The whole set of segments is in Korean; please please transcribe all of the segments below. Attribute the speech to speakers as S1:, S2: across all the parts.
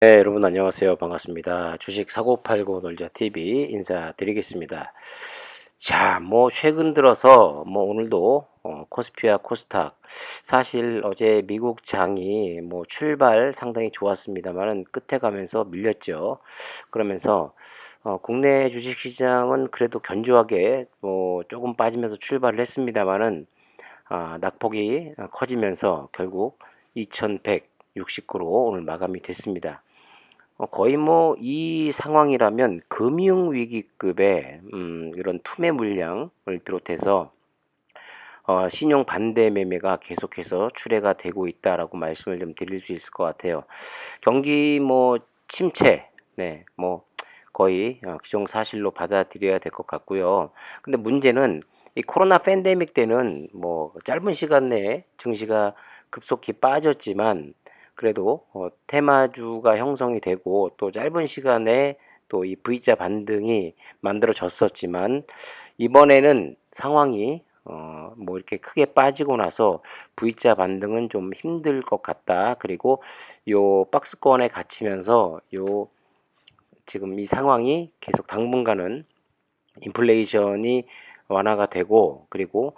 S1: 네, 여러분 안녕하세요. 반갑습니다. 주식 사고 팔고 놀자 TV 인사드리겠습니다. 자, 뭐 최근 들어서 뭐 오늘도 코스피와 코스닥 사실 어제 미국 장이 뭐 출발 상당히 좋았습니다만은 끝에 가면서 밀렸죠. 그러면서 국내 주식 시장은 그래도 견조하게 뭐 조금 빠지면서 출발을 했습니다만은 낙폭이 커지면서 결국 2169로 오늘 마감이 됐습니다. 거의 뭐 이 상황이라면 금융위기급의 이런 투매 물량을 비롯해서 신용 반대 매매가 계속해서 출회가 되고 있다라고 말씀을 좀 드릴 수 있을 것 같아요. 경기 뭐 침체, 네, 뭐 거의 기정사실로 받아들여야 될 것 같고요. 근데 문제는 이 코로나 팬데믹 때는 뭐 짧은 시간 내에 증시가 급속히 빠졌지만 그래도 테마주가 형성이 되고 또 짧은 시간에 또 이 V자 반등이 만들어졌었지만 이번에는 상황이 뭐 이렇게 크게 빠지고 나서 V자 반등은 좀 힘들 것 같다. 그리고 요 박스권에 갇히면서 요 지금 이 상황이 계속 당분간은 인플레이션이 완화가 되고 그리고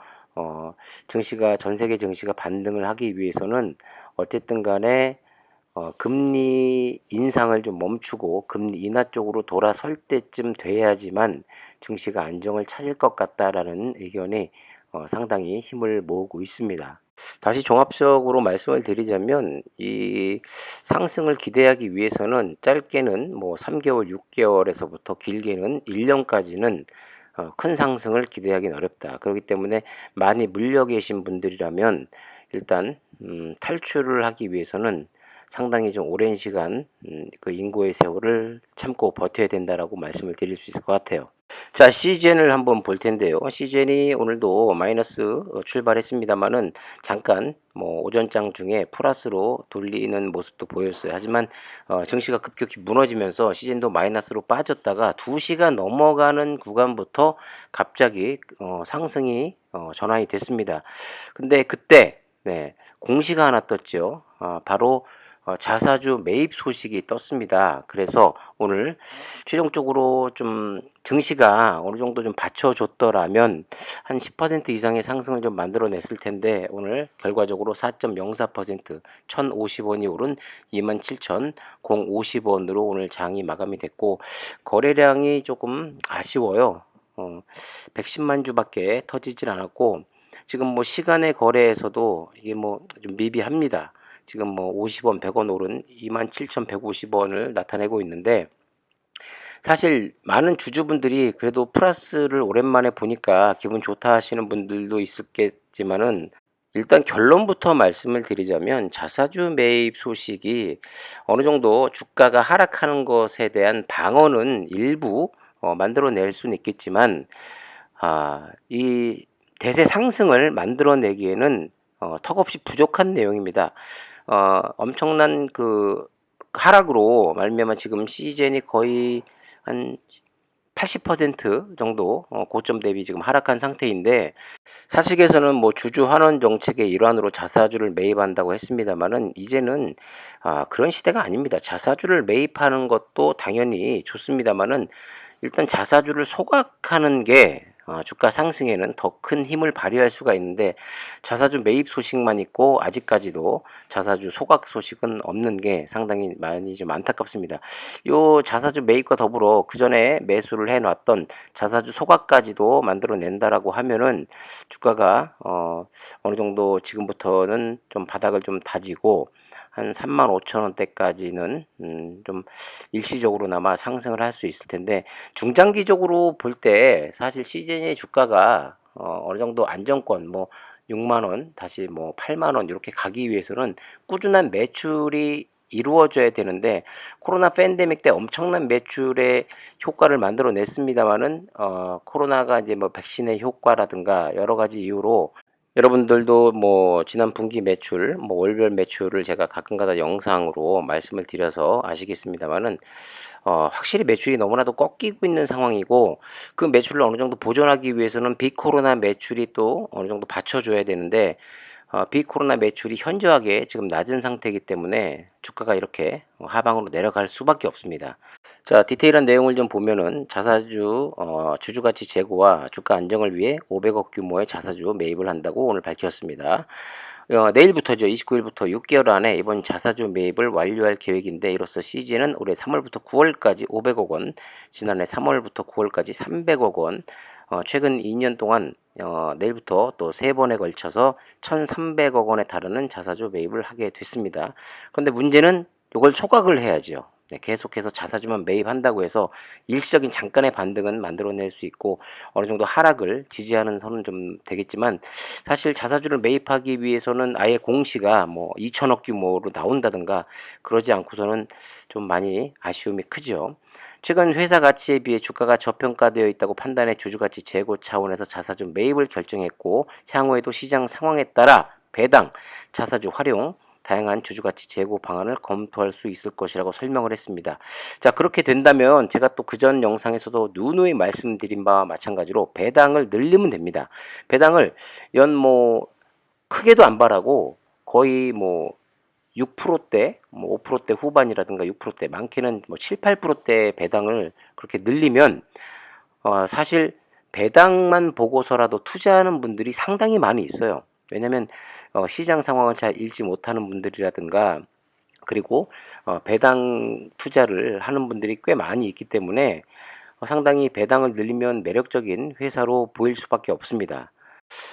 S1: 증시가 전 세계 증시가 반등을 하기 위해서는 어쨌든 간에 금리 인상을 좀 멈추고 금리 인하 쪽으로 돌아설 때쯤 돼야지만 증시가 안정을 찾을 것 같다라는 의견이 상당히 힘을 모으고 있습니다. 다시 종합적으로 말씀을 드리자면 이 상승을 기대하기 위해서는 짧게는 뭐 3개월, 6개월에서부터 길게는 1년까지는 큰 상승을 기대하기는 어렵다. 그렇기 때문에 많이 물려 계신 분들이라면 일단 탈출을 하기 위해서는 상당히 좀 오랜 시간 그 인고의 세월을 참고 버텨야 된다라고 말씀을 드릴 수 있을 것 같아요. 자, 시젠을 한번 볼 텐데요. 시젠이 오늘도 마이너스 출발했습니다만은 잠깐 뭐 오전장 중에 플러스로 돌리는 모습도 보였어요. 하지만 증시가 급격히 무너지면서 시젠도 마이너스로 빠졌다가 2시가 넘어가는 구간부터 갑자기 상승이 전환이 됐습니다. 근데 그때 네, 공시가 하나 떴죠. 바로 자사주 매입 소식이 떴습니다. 그래서 오늘 최종적으로 좀 증시가 어느 정도 좀 받쳐줬더라면 한 10% 이상의 상승을 좀 만들어냈을 텐데 오늘 결과적으로 4.04% 1,050원이 오른 27,050원으로 오늘 장이 마감이 됐고 거래량이 조금 아쉬워요. 110만 주밖에 터지질 않았고 지금 뭐 시간의 거래에서도 이게 뭐 좀 미비합니다. 지금 뭐 50원, 100원 오른 27,150원을 나타내고 있는데 사실 많은 주주분들이 그래도 플러스를 오랜만에 보니까 기분 좋다 하시는 분들도 있었겠지만은 일단 결론부터 말씀을 드리자면 자사주 매입 소식이 어느 정도 주가가 하락하는 것에 대한 방어는 일부 만들어낼 수는 있겠지만 이 대세 상승을 만들어내기에는 턱없이 부족한 내용입니다. 엄청난 그 하락으로 말미암아 지금 시젠이 거의 한 80% 정도 고점 대비 지금 하락한 상태인데 사측에서는 뭐 주주 환원 정책의 일환으로 자사주를 매입한다고 했습니다마는 이제는 그런 시대가 아닙니다. 자사주를 매입하는 것도 당연히 좋습니다마는 일단 자사주를 소각하는 게 주가 상승에는 더 큰 힘을 발휘할 수가 있는데 자사주 매입 소식만 있고 아직까지도 자사주 소각 소식은 없는 게 상당히 많이 좀 안타깝습니다. 요 자사주 매입과 더불어 그 전에 매수를 해놨던 자사주 소각까지도 만들어낸다라고 하면은 주가가 어느 정도 지금부터는 좀 바닥을 좀 다지고 한 35,000원대까지는 좀 일시적으로나마 상승을 할 수 있을 텐데 중장기적으로 볼 때 사실 시즌의 주가가 어느 정도 안정권 뭐 6만 원 다시 뭐 8만 원 이렇게 가기 위해서는 꾸준한 매출이 이루어져야 되는데 코로나 팬데믹 때 엄청난 매출의 효과를 만들어냈습니다마는 코로나가 이제 뭐 백신의 효과라든가 여러 가지 이유로 여러분들도 뭐 지난 분기 매출, 뭐 월별 매출을 제가 가끔가다 영상으로 말씀을 드려서 아시겠습니다만은 확실히 매출이 너무나도 꺾이고 있는 상황이고 그 매출을 어느 정도 보존하기 위해서는 비코로나 매출이 또 어느 정도 받쳐줘야 되는데 비코로나 매출이 현저하게 지금 낮은 상태이기 때문에 주가가 이렇게 하방으로 내려갈 수밖에 없습니다. 자, 디테일한 내용을 좀 보면은 자사주 주주가치 제고와 주가 안정을 위해 500억 규모의 자사주 매입을 한다고 오늘 밝혔습니다. 내일부터죠. 29일부터 6개월 안에 이번 자사주 매입을 완료할 계획인데, 이로써 CGN은 올해 3월부터 9월까지 500억 원, 지난해 3월부터 9월까지 300억 원, 최근 2년 동안 내일부터 또 3번에 걸쳐서 1,300억 원에 달하는 자사주 매입을 하게 됐습니다. 그런데 문제는 이걸 소각을 해야죠. 네, 계속해서 자사주만 매입한다고 해서 일시적인 잠깐의 반등은 만들어낼 수 있고 어느 정도 하락을 지지하는 선은 좀 되겠지만, 사실 자사주를 매입하기 위해서는 아예 공시가 뭐 2천억 규모로 나온다든가 그러지 않고서는 좀 많이 아쉬움이 크죠. 최근 회사 가치에 비해 주가가 저평가되어 있다고 판단해 주주가치 제고 차원에서 자사주 매입을 결정했고, 향후에도 시장 상황에 따라 배당, 자사주 활용, 다양한 주주가치 제고 방안을 검토할 수 있을 것이라고 설명을 했습니다. 자, 그렇게 된다면 제가 또 그전 영상에서도 누누이 말씀드린 바와 마찬가지로 배당을 늘리면 됩니다. 배당을 연 크게도 안 바라고 거의 6%대, 5%대 후반이라든가 6%대, 많게는 7, 8%대 배당을 그렇게 늘리면 사실 배당만 보고서라도 투자하는 분들이 상당히 많이 있어요. 왜냐면 시장 상황을 잘 읽지 못하는 분들이라든가, 그리고 배당 투자를 하는 분들이 꽤 많이 있기 때문에 상당히 배당을 늘리면 매력적인 회사로 보일 수밖에 없습니다.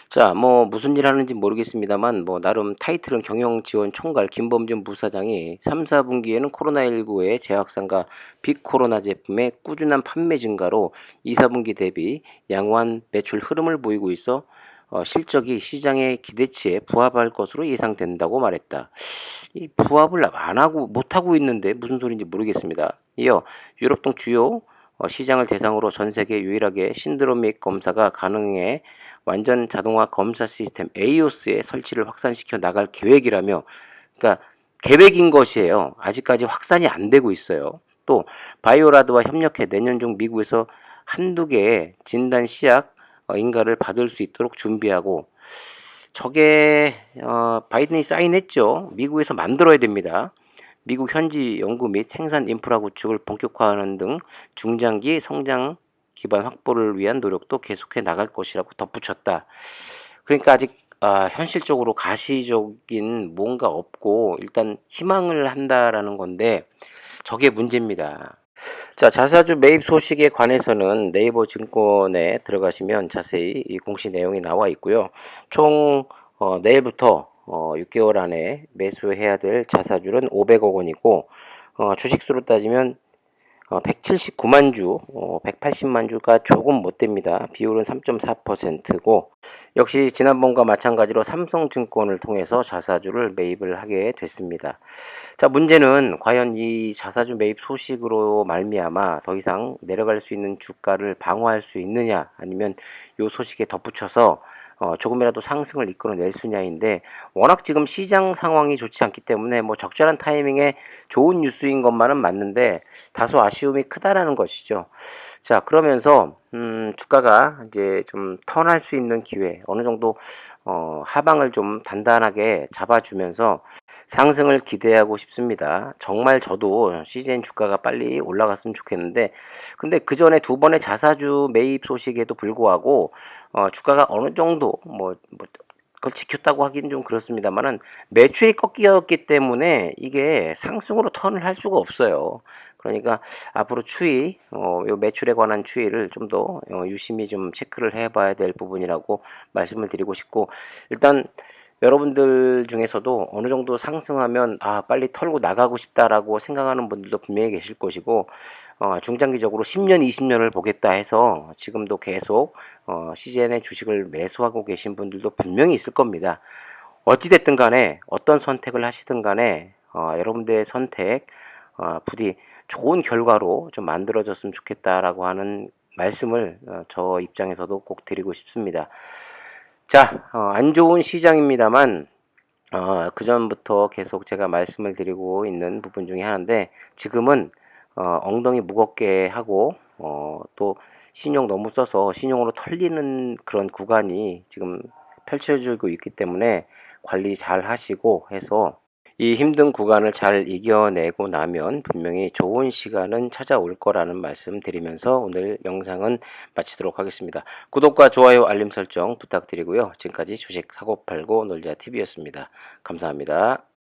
S1: 자, 무슨 일 하는지 모르겠습니다만, 나름 타이틀은 경영지원 총괄 김범준 부사장이 3, 4분기에는 코로나19의 재확산과 빅코로나 제품의 꾸준한 판매 증가로 2, 4분기 대비 양호한 매출 흐름을 보이고 있어 실적이 시장의 기대치에 부합할 것으로 예상된다고 말했다. 이 부합을 못하고 있는데 무슨 소리인지 모르겠습니다. 이어 유럽 등 주요 시장을 대상으로 전 세계 유일하게 신드로믹 검사가 가능해 완전 자동화 검사 시스템 AOS의 설치를 확산시켜 나갈 계획이라며, 그러니까 계획인 것이에요. 아직까지 확산이 안 되고 있어요. 또 바이오라드와 협력해 내년 중 미국에서 한두 개의 진단 시약 인가를 받을 수 있도록 준비하고, 저게 바이든이 사인했죠. 미국에서 만들어야 됩니다. 미국 현지 연구 및 생산 인프라 구축을 본격화하는 등 중장기 성장 기반 확보를 위한 노력도 계속해 나갈 것이라고 덧붙였다. 그러니까 아직 현실적으로 가시적인 뭔가 없고 일단 희망을 한다라는 건데, 저게 문제입니다. 자, 자사주 매입 소식에 관해서는 네이버 증권에 들어가시면 자세히 이 공시 내용이 나와 있고요. 총 내일부터 6개월 안에 매수해야 될 자사주는 500억 원이고, 주식수로 따지면 179만 주, 180만 주가 조금 못 됩니다. 비율은 3.4%고, 역시 지난번과 마찬가지로 삼성증권을 통해서 자사주를 매입을 하게 됐습니다. 자, 문제는 과연 이 자사주 매입 소식으로 말미암아 더 이상 내려갈 수 있는 주가를 방어할 수 있느냐, 아니면 이 소식에 덧붙여서 조금이라도 상승을 이끌어낼 수냐인데, 워낙 지금 시장 상황이 좋지 않기 때문에 적절한 타이밍에 좋은 뉴스인 것만은 맞는데 다소 아쉬움이 크다라는 것이죠. 자, 그러면서 주가가 이제 좀 턴할 수 있는 기회, 어느 정도 하방을 좀 단단하게 잡아주면서 상승을 기대하고 싶습니다. 정말 저도 CGN 주가가 빨리 올라갔으면 좋겠는데, 근데 그 전에 두 번의 자사주 매입 소식에도 불구하고 주가가 어느 정도 그걸 지켰다고 하기는 좀 그렇습니다만은 매출이 꺾였기 때문에 이게 상승으로 턴을 할 수가 없어요. 그러니까 앞으로 추이, 요 매출에 관한 추이를 좀 더 유심히 좀 체크를 해봐야 될 부분이라고 말씀을 드리고 싶고, 일단 여러분들 중에서도 어느 정도 상승하면 빨리 털고 나가고 싶다라고 생각하는 분들도 분명히 계실 것이고, 중장기적으로 10년, 20년을 보겠다 해서 지금도 계속 CGN의 주식을 매수하고 계신 분들도 분명히 있을 겁니다. 어찌됐든 간에 어떤 선택을 하시든 간에 여러분들의 선택 부디 좋은 결과로 좀 만들어졌으면 좋겠다라고 하는 말씀을 저 입장에서도 꼭 드리고 싶습니다. 자, 안 좋은 시장입니다만 그전부터 계속 제가 말씀을 드리고 있는 부분 중에 하나인데, 지금은 엉덩이 무겁게 하고 또 신용 너무 써서 신용으로 털리는 그런 구간이 지금 펼쳐지고 있기 때문에 관리 잘 하시고 해서 이 힘든 구간을 잘 이겨내고 나면 분명히 좋은 시간은 찾아올 거라는 말씀 드리면서 오늘 영상은 마치도록 하겠습니다. 구독과 좋아요, 알림 설정 부탁드리고요. 지금까지 주식 사고 팔고 놀자 TV였습니다. 감사합니다.